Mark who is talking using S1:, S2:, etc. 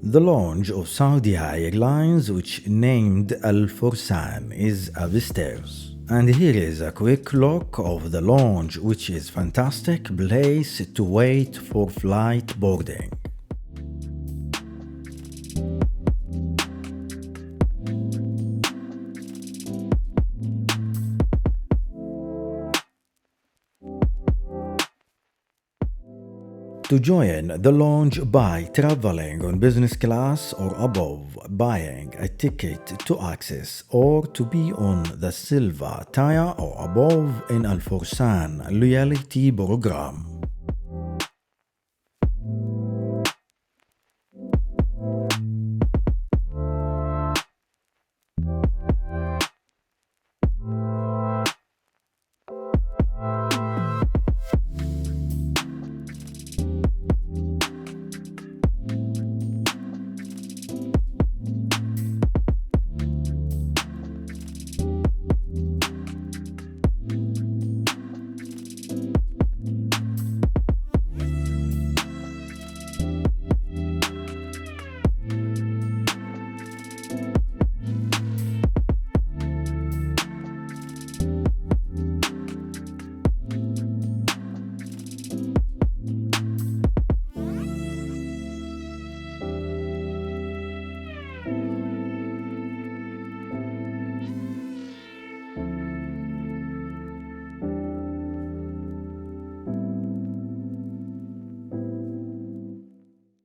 S1: The launch of Saudi Airlines, which named Al-Fursan, is upstairs. And here is a quick look of the lounge, which is fantastic place to wait for flight boarding. To join the lounge by traveling on business class or above, buying a ticket to access, or to be on the silver tier or above in Al-Fursan loyalty program.